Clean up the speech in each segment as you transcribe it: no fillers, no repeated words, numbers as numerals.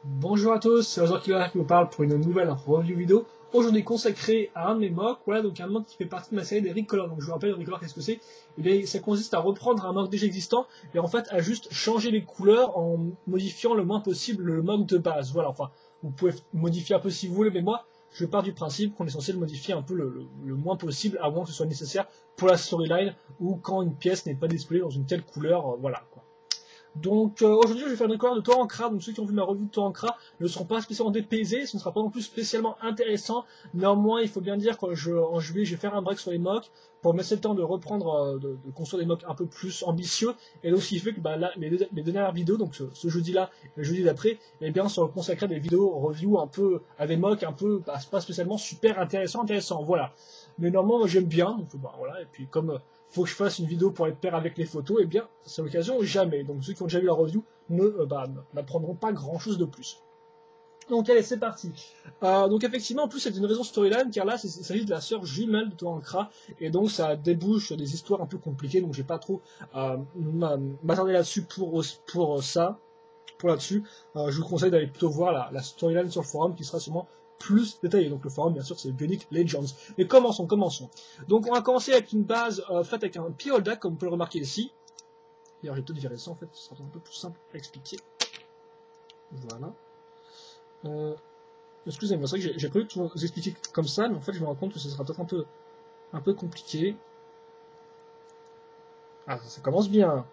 Bonjour à tous, c'est Razor Killer qui vous parle pour une nouvelle review vidéo. Aujourd'hui consacrée à un de mes mocks, voilà, donc un mock qui fait partie de ma série des Recolor. Donc je vous rappelle, les Recolor, qu'est-ce que c'est? Eh bien, ça consiste à reprendre un mock déjà existant et en fait à juste changer les couleurs en modifiant le moins possible le mock de base. Voilà, enfin, vous pouvez modifier un peu si vous voulez, mais moi, je pars du principe qu'on est censé le modifier un peu le moins possible, à moins que ce soit nécessaire pour la storyline ou quand une pièce n'est pas disponible dans une telle couleur, voilà, quoi. Donc aujourd'hui je vais faire une record de Torankra, donc ceux qui ont vu ma revue de Torankra ne seront pas spécialement dépaysés, ce ne sera pas non plus spécialement intéressant. Néanmoins il faut bien dire qu'en juillet je vais faire un break sur les mocks pour me laisser le temps de reprendre, de construire des mocks un peu plus ambitieux, et donc ce qui fait que bah, là, les deux dernières vidéos, donc ce jeudi là et le jeudi d'après, eh bien seront consacrées à des vidéos review un peu, à des mocks un peu, bah, pas spécialement super intéressant, voilà. Mais normalement moi j'aime bien, donc bah, voilà, et puis comme faut que je fasse une vidéo pour être pair avec les photos, et bien, c'est l'occasion jamais. Donc ceux qui ont déjà vu la review n'apprendront pas grand chose de plus. Donc allez, c'est parti. Donc effectivement, en plus c'est une raison storyline, car là il s'agit de la sœur jumelle de Torankra, et donc ça débouche sur des histoires un peu compliquées, donc je vais pas trop m'attarder là-dessus pour ça. Pour là-dessus, je vous conseille d'aller plutôt voir la storyline sur le forum qui sera sûrement plus détaillée. Donc le forum, bien sûr, c'est Bionic Legends. Mais commençons. Donc on va commencer avec une base faite avec un P-Holdak, comme vous pouvez le remarquer ici. D'ailleurs, j'ai peut-être viré ça, en fait, ce sera un peu plus simple à expliquer. Voilà. Excusez-moi, c'est vrai que j'ai prévu de vous expliquer comme ça, mais en fait, je me rends compte que ce sera peut-être un peu compliqué. Ah, ça commence bien.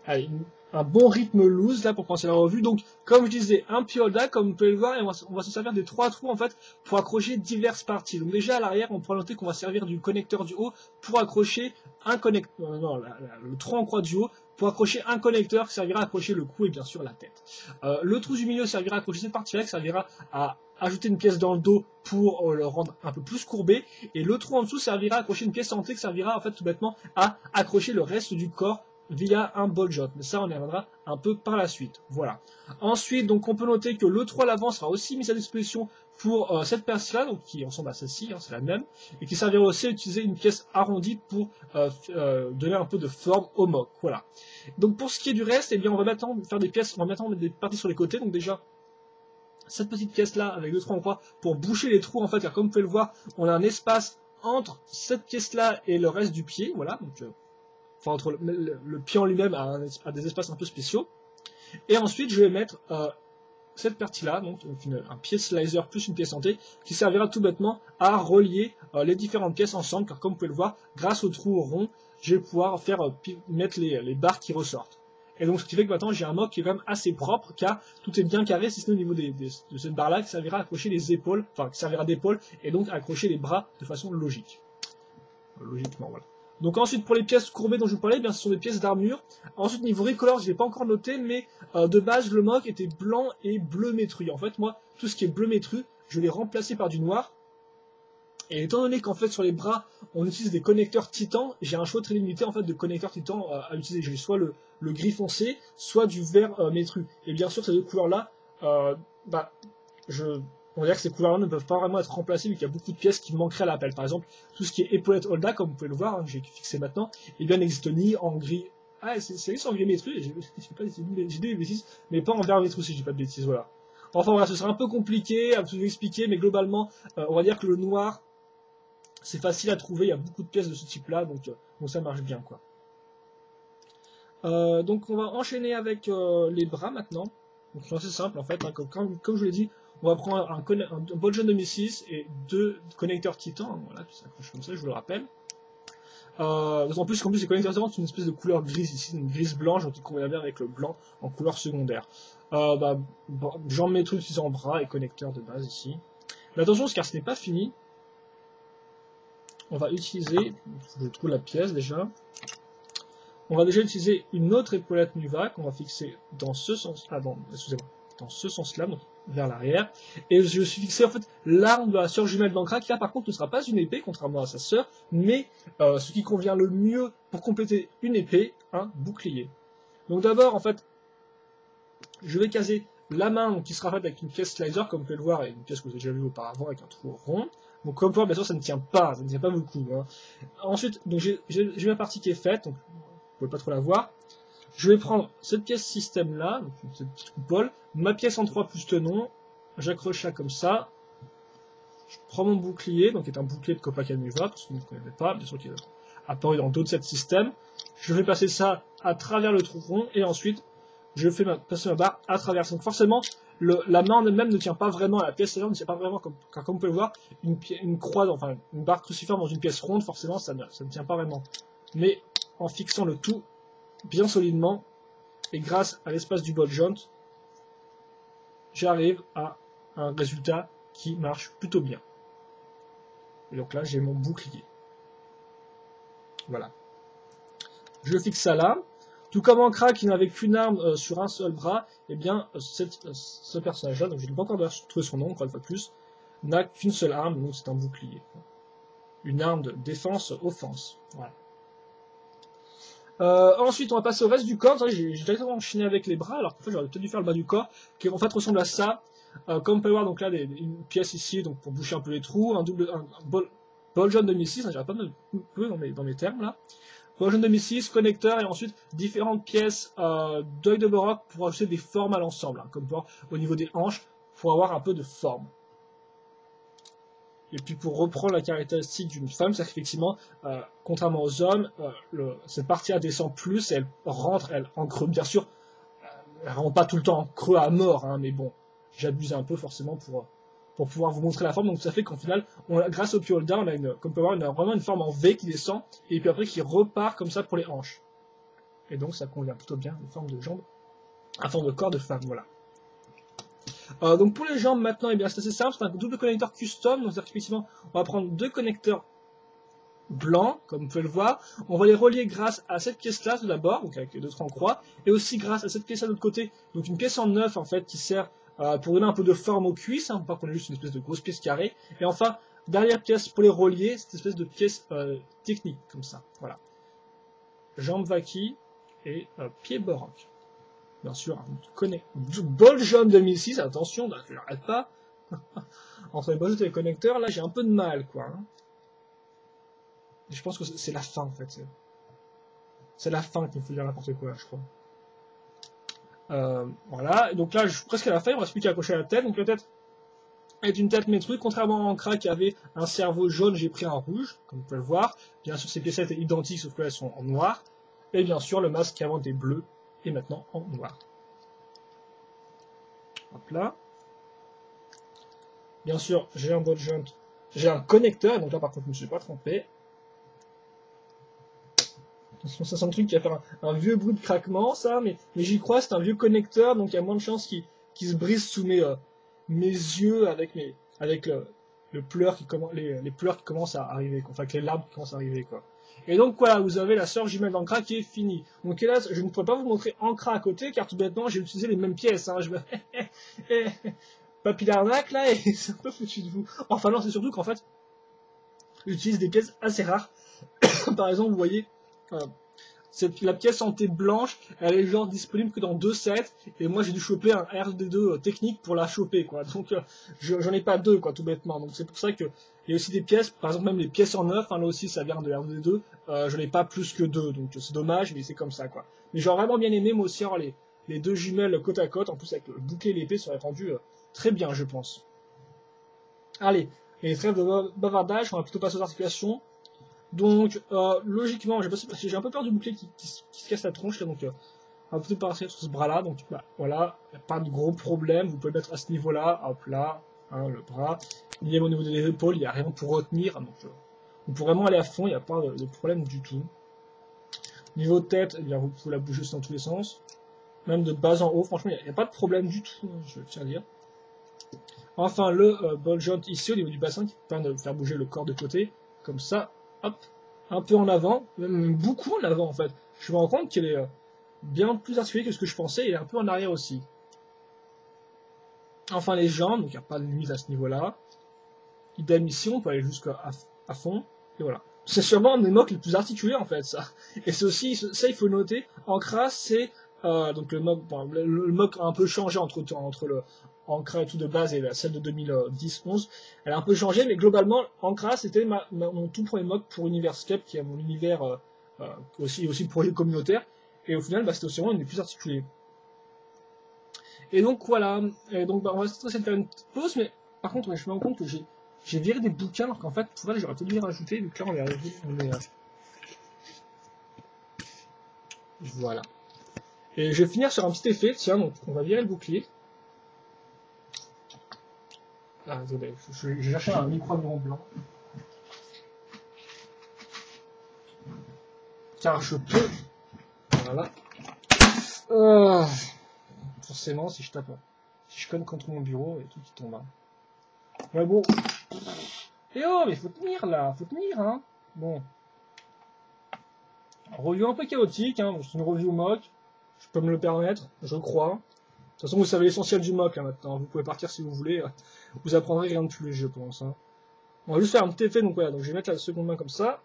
Allez, un bon rythme loose là pour commencer la revue. Donc, comme je disais, un Pioda, comme vous pouvez le voir, et on va se servir des trois trous en fait pour accrocher diverses parties. Donc déjà à l'arrière, on pourra noter qu'on va servir du connecteur du haut pour accrocher un connecteur, le trou en croix du haut pour accrocher un connecteur qui servira à accrocher le cou et bien sûr la tête. Le trou du milieu servira à accrocher cette partie-là, qui servira à ajouter une pièce dans le dos pour le rendre un peu plus courbé, et le trou en dessous servira à accrocher une pièce centrée qui servira en fait tout bêtement à accrocher le reste du corps via un ball joint, mais ça on y reviendra un peu par la suite. Voilà. Ensuite, donc on peut noter que le trou à l'avant sera aussi mis à disposition pour cette pièce-là, donc qui ressemble à celle-ci, hein, c'est la même, et qui servira aussi à utiliser une pièce arrondie pour donner un peu de forme au mock. Voilà. Donc pour ce qui est du reste, eh bien on va maintenant faire des pièces, on va maintenant mettre des parties sur les côtés, donc déjà cette petite pièce-là avec deux trous en croix pour boucher les trous en fait, car comme vous pouvez le voir, on a un espace entre cette pièce-là et le reste du pied, voilà, donc enfin entre le pied en lui-même a des espaces un peu spéciaux. Et ensuite, je vais mettre cette partie-là, donc un pied slicer plus une pièce santé, qui servira tout bêtement à relier les différentes pièces ensemble, car comme vous pouvez le voir, grâce au trou rond, je vais pouvoir mettre les barres qui ressortent. Et donc ce qui fait que maintenant j'ai un mock qui est quand même assez propre, car tout est bien carré, si ce n'est au niveau de cette barre-là, qui servira à accrocher les épaules, enfin qui servira d'épaule, et donc à accrocher les bras de façon logique. Logiquement, voilà. Donc ensuite pour les pièces courbées dont je vous parlais, bien, ce sont des pièces d'armure. Ensuite niveau recolor, je ne l'ai pas encore noté, mais de base le mock était blanc et bleu métru. En fait moi, tout ce qui est bleu métru, je l'ai remplacé par du noir. Et étant donné qu'en fait sur les bras on utilise des connecteurs titan, j'ai un choix très limité en fait de connecteurs titan à utiliser. J'ai soit le gris foncé, soit du vert métru. Et bien sûr ces deux couleurs là, on va dire que ces couleurs-là ne peuvent pas vraiment être remplacées vu qu'il y a beaucoup de pièces qui manqueraient à l'appel. Par exemple, tout ce qui est épaulette Holda, comme vous pouvez le voir, hein, j'ai fixé maintenant, et bien n'existe ni en gris. Ah, c'est en gris métru, j'ai des bêtises, mais pas en vert métru si j'ai pas de bêtises, voilà. Enfin voilà, ce sera un peu compliqué à vous expliquer, mais globalement, on va dire que le noir, c'est facile à trouver, il y a beaucoup de pièces de ce type-là, donc ça marche bien, quoi. Donc on va enchaîner avec les bras maintenant. Donc c'est assez simple en fait, hein, comme je vous l'ai dit, on va prendre un ball joint 2006 et deux connecteurs Titan, hein, voilà, qui s'accrochent comme ça, je vous le rappelle. En plus, les connecteurs Titan, c'est une espèce de couleur grise ici, une grise blanche, donc il convient bien avec le blanc en couleur secondaire. J'en mets tout utilisant bras et connecteurs de base ici. Mais attention, car ce n'est pas fini. On va utiliser, je trouve la pièce déjà. On va déjà utiliser une autre épaulette Nuva qu'on va fixer dans ce sens. Excusez-moi, dans ce sens-là, donc vers l'arrière. Et je suis fixé en fait l'arme de la sœur jumelle d'Ankra, qui là par contre ne sera pas une épée, contrairement à sa sœur, mais ce qui convient le mieux pour compléter une épée, un bouclier. Donc d'abord, en fait, je vais caser la main donc, qui sera faite avec une pièce slicer, comme vous pouvez le voir, et une pièce que vous avez déjà vue auparavant avec un trou rond. Donc comme vous pouvez voir, bien sûr, ça ne tient pas beaucoup. Hein. Ensuite, donc j'ai ma partie qui est faite, donc vous pouvez pas trop la voir. je vais prendre cette pièce système là, donc cette petite coupole, ma pièce en 3 plus tenon, j'accroche ça comme ça, je prends mon bouclier, donc qui est un bouclier de Copa Canuva, parce que vous ne connaissez pas, bien sûr qu'il est apparu dans d'autres sets système, je vais passer ça à travers le trou rond, et ensuite je fais passer ma barre à travers. Donc forcément, la main en elle-même ne tient pas vraiment à la pièce, c'est-à-dire ne tient pas vraiment, car comme vous pouvez le voir, une croix, enfin une barre cruciforme dans une pièce ronde, forcément ça ne tient pas vraiment. Mais en fixant le tout bien solidement, et grâce à l'espace du ball joint, j'arrive à un résultat qui marche plutôt bien. Et donc là, j'ai mon bouclier. Voilà. Je fixe ça là. Tout comme Ankra qui n'avait qu'une arme sur un seul bras, eh bien, ce personnage-là, donc je n'ai pas encore trouvé son nom, encore une fois de plus, n'a qu'une seule arme, donc c'est un bouclier. Une arme de défense-offense. Voilà. Ensuite, on va passer au reste du corps. J'ai directement enchaîné avec les bras, alors qu'en fait, j'aurais peut-être dû faire le bas du corps, qui en fait ressemble à ça. Comme on peut voir, donc là, une pièce ici, donc pour boucher un peu les trous, un ball joint 2006, j'arrive pas un peu dans mes termes là. Ball joint 2006, connecteur, et ensuite différentes pièces d'œil de Borock pour ajouter des formes à l'ensemble, hein, comme au niveau des hanches, pour avoir un peu de forme. Et puis pour reprendre la caractéristique d'une femme, c'est qu'effectivement, contrairement aux hommes, cette partie-là descend plus, et elle rentre, en creux. Bien sûr, elle rentre pas tout le temps en creux à mort, hein, mais bon, j'abuse un peu forcément pour pouvoir vous montrer la forme. Donc ça fait qu'en final, grâce au P-Holder, on a comme on peut voir, on a vraiment une forme en V qui descend, et puis après qui repart comme ça pour les hanches. Et donc ça convient plutôt bien, une forme de jambe, une forme de corps de femme, voilà. Donc pour les jambes maintenant, eh bien c'est assez simple, c'est un double connecteur custom, donc effectivement on va prendre deux connecteurs blancs, comme vous pouvez le voir, on va les relier grâce à cette pièce-là tout d'abord, donc avec les deux trous en croix, et aussi grâce à cette pièce-là de l'autre côté, donc une pièce en 9 en fait qui sert pour donner un peu de forme aux cuisses, hein, pas qu'on ait juste une espèce de grosse pièce carrée, et enfin dernière pièce pour les relier, cette espèce de pièce technique comme ça, voilà. Jambes Vaki et pied Borock. Bien sûr, tu connais. Ball joint 2006, attention, je n'arrête pas. Entre les ball joint et les connecteurs, là j'ai un peu de mal, quoi. Hein. Je pense que c'est la fin, en fait. C'est la fin qu'il faut dire n'importe quoi, je crois. Voilà, et donc là, je suis presque à la fin, il me reste plus qu'à accrocher la tête. Donc la tête est une tête métruque, contrairement à Ankra qui avait un cerveau jaune, j'ai pris un rouge, comme vous pouvez le voir. Bien sûr, ces pièces étaient identiques, sauf qu'elles sont en noir. Et bien sûr, le masque qui avant était bleu est maintenant en noir. Hop là. Bien sûr, j'ai un ball joint, j'ai un connecteur, donc là par contre je ne me suis pas trompé. Attention, ça sent le truc qui va faire un vieux bruit de craquement, ça, mais j'y crois, c'est un vieux connecteur, donc il y a moins de chances qu'il se brise sous mes yeux avec le pleur les pleurs qui commencent à arriver, enfin avec les larmes qui commencent à arriver, quoi. Et donc voilà, vous avez la sœur jumelle d'Ankra qui est finie. Donc hélas, je ne pourrais pas vous montrer Ankra à côté, car tout bêtement, j'ai utilisé les mêmes pièces. Hein. Papy d'arnaque là, et c'est un peu foutu de vous. Enfin non, c'est surtout qu'en fait, j'utilise des pièces assez rares. Par exemple, vous voyez, la pièce en thé blanche, elle est genre disponible que dans 2 sets, et moi j'ai dû choper un RD2 technique pour la choper, quoi. Donc j'en ai pas 2, quoi, tout bêtement. Donc c'est pour ça que il y a aussi des pièces, par exemple même les pièces en 9, hein, là aussi ça vient de RD2, je n'ai pas plus que 2, donc c'est dommage, mais c'est comme ça, quoi. Mais j'aurais vraiment bien aimé, moi aussi, avoir les deux jumelles côte à côte, en plus avec le bouclier et l'épée, ça aurait rendu très bien, je pense. Allez, les trêves de bavardage, on va plutôt passer aux articulations. Donc, logiquement, j'ai un peu peur du bouclier qui se casse la tronche, là, donc on va plutôt partir sur ce bras-là. Donc, bah, voilà, y a pas de gros problème. Vous pouvez le mettre à ce niveau-là, hop là, hein, le bras. Au niveau des épaules, il n'y a rien pour retenir. Donc, on peut vraiment aller à fond, il n'y a pas de problème du tout. Niveau tête, eh bien, vous pouvez la bouger dans tous les sens. Même de bas en haut, franchement, il n'y a pas de problème du tout, je tiens à dire. Enfin, le ball joint ici, au niveau du bassin, qui permet de faire bouger le corps de côté, comme ça, hop, un peu en avant, même beaucoup en avant en fait. Je me rends compte qu'elle est bien plus articulée que ce que je pensais, et un peu en arrière aussi. Enfin, les jambes, donc il n'y a pas de limite à ce niveau-là. Idem ici, on peut aller jusqu'à fond, et voilà. C'est sûrement un des mocs les plus articulés en fait, ça. Et c'est aussi, ça il faut noter, Ankra, c'est donc le mock a un peu changé entre le Ankra et tout de base et celle de 2010-11. Elle a un peu changé, mais globalement, Ankra c'était mon tout premier mock pour Universcape, qui est mon univers aussi projet communautaire. et au final, bah, c'était aussi une des plus articulées. Et donc voilà, et donc bah, on va essayer de faire une petite pause, mais par contre, je me rends compte que j'ai viré des bouquins, alors qu'en fait, pour vrai, j'aurais peut-être dû les rajouter, vu que là, on est voilà. Et je vais finir sur un petit effet, tiens, donc on va virer le bouclier. Ah, désolé, j'ai cherché un micro blanc. Car je peux. Voilà. Forcément, si je tape, si je conne contre mon bureau et tout qui tombe. Hein. Ouais, bon. Et oh, mais faut tenir là, faut tenir, hein. Bon. Review un peu chaotique, hein. C'est une review mock. Je peux me le permettre, je crois. De toute façon, vous savez l'essentiel du mock hein, maintenant. Vous pouvez partir si vous voulez. Vous apprendrez rien de plus, je pense. Hein. On va juste faire un petit effet. Donc voilà, donc je vais mettre la seconde main comme ça.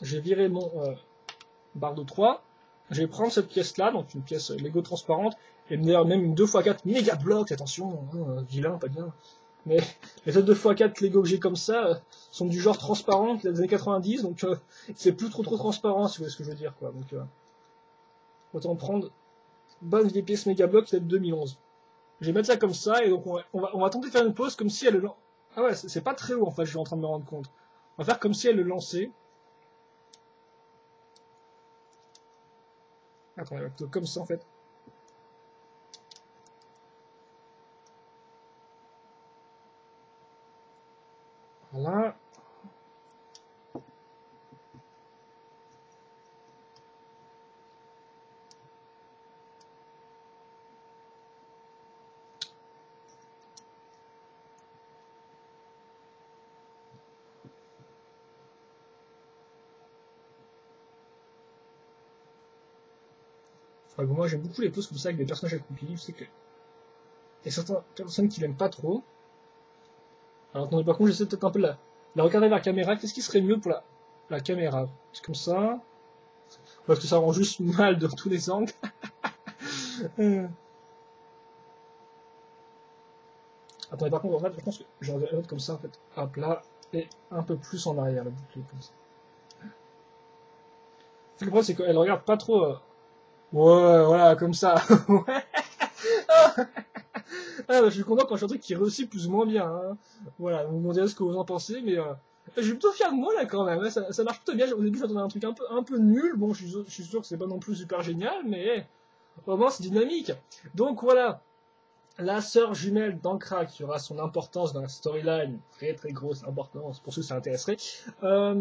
Je vais virer mon barre de 3. Je vais prendre cette pièce-là, donc une pièce Lego transparente, et d'ailleurs même une 2x4 méga bloc, attention, hein, vilain, pas bien. Mais les autres 2x4 Lego que j'ai comme ça sont du genre transparent, des années 90, donc c'est plus trop transparent, si vous voyez ce que je veux dire, quoi. Donc autant prendre bonne vieille pièce méga bloc qui date de 2011. Je vais mettre ça comme ça, et donc on va tenter de faire une pause comme si elle le... Ah ouais, c'est pas très haut en fait, je suis en train de me rendre compte. On va faire comme si elle le lançait. Attendez, plutôt comme ça en fait. Voilà. Enfin, bon, moi j'aime beaucoup les pauses comme ça avec des personnages accroupis. Je sais que il y a certaines personnes qui l'aiment pas trop. Alors attendez, par contre, j'essaie peut-être un peu de la regarder vers la caméra. Qu'est-ce qui serait mieux pour la caméra? C'est comme ça. Parce que ça rend juste mal de tous les angles. Attendez, par contre, en fait, je pense que j'aurais dû mettre comme ça, en fait. Hop là. Et un peu plus en arrière, la boucle comme ça. Le problème, c'est qu'elle regarde pas trop. Ouais, voilà, comme ça. Ouais. Ah, bah, je suis content quand je suis un truc qui réussit plus ou moins bien. Hein. Voilà, vous me direz ce que vous en pensez, mais je suis plutôt fier de moi là quand même. Ouais, ça marche plutôt bien. Au début, j'attendais un truc un peu nul. Bon, je suis sûr que c'est pas non plus super génial, mais au moins c'est dynamique. Donc voilà, la sœur jumelle d'Ancrack qui aura son importance dans la storyline, très grosse importance pour ceux que ça intéresserait. Bah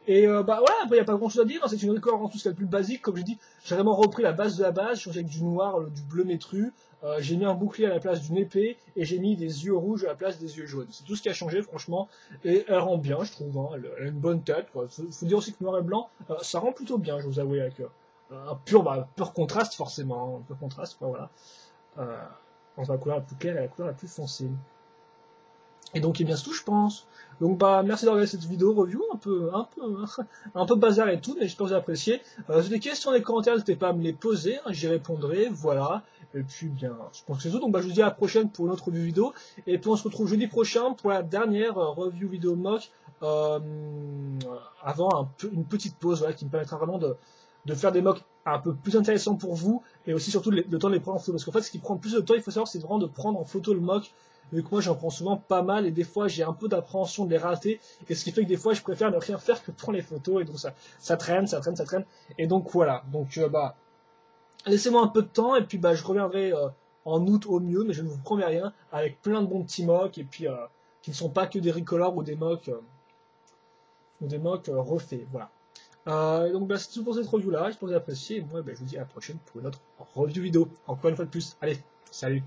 voilà, après il n'y a pas grand chose à dire, hein, c'est une record en tout ce qui est le plus basique, comme j'ai dit, j'ai vraiment repris la base de la base, changé avec du noir, du bleu métru, j'ai mis un bouclier à la place d'une épée, et j'ai mis des yeux rouges à la place des yeux jaunes. C'est tout ce qui a changé franchement, et elle rend bien je trouve, hein, elle a une bonne tête, quoi. Faut dire aussi que noir et blanc, ça rend plutôt bien, je vous avoue, avec un pur contraste forcément, hein, un pur contraste, quoi, voilà. Entre la couleur la plus claire et la couleur la plus foncée. Et donc, eh bien, c'est tout, je pense. Donc, bah, merci d'avoir regardé cette vidéo review, un peu bazar et tout, mais j'espère que vous avez apprécié. Si vous avez des questions dans les commentaires, n'hésitez pas à me les poser, hein, j'y répondrai, voilà. Et puis, bien, je pense que c'est tout. Donc, bah, je vous dis à la prochaine pour une autre review vidéo. Et puis, on se retrouve jeudi prochain pour la dernière review vidéo mock, avant une petite pause, voilà, qui me permettra vraiment de faire des mocks un peu plus intéressants pour vous, et aussi surtout le temps de les prendre en photo. Parce qu'en fait, ce qui prend le plus de temps, il faut savoir, c'est vraiment de prendre en photo le mock, vu que moi j'en prends souvent pas mal, et des fois j'ai un peu d'appréhension de les rater, et ce qui fait que des fois je préfère ne rien faire que prendre les photos, et donc ça traîne, et donc voilà. Donc bah, laissez-moi un peu de temps, et puis bah je reviendrai en août au mieux, mais je ne vous promets rien, avec plein de bons petits mocks, et puis qui ne sont pas que des recolors ou des mocks refaits, voilà. Donc bah, c'est tout pour cette review là, j'espère que vous avez apprécié, et moi bah, je vous dis à la prochaine pour une autre review vidéo, encore une fois de plus, allez, salut.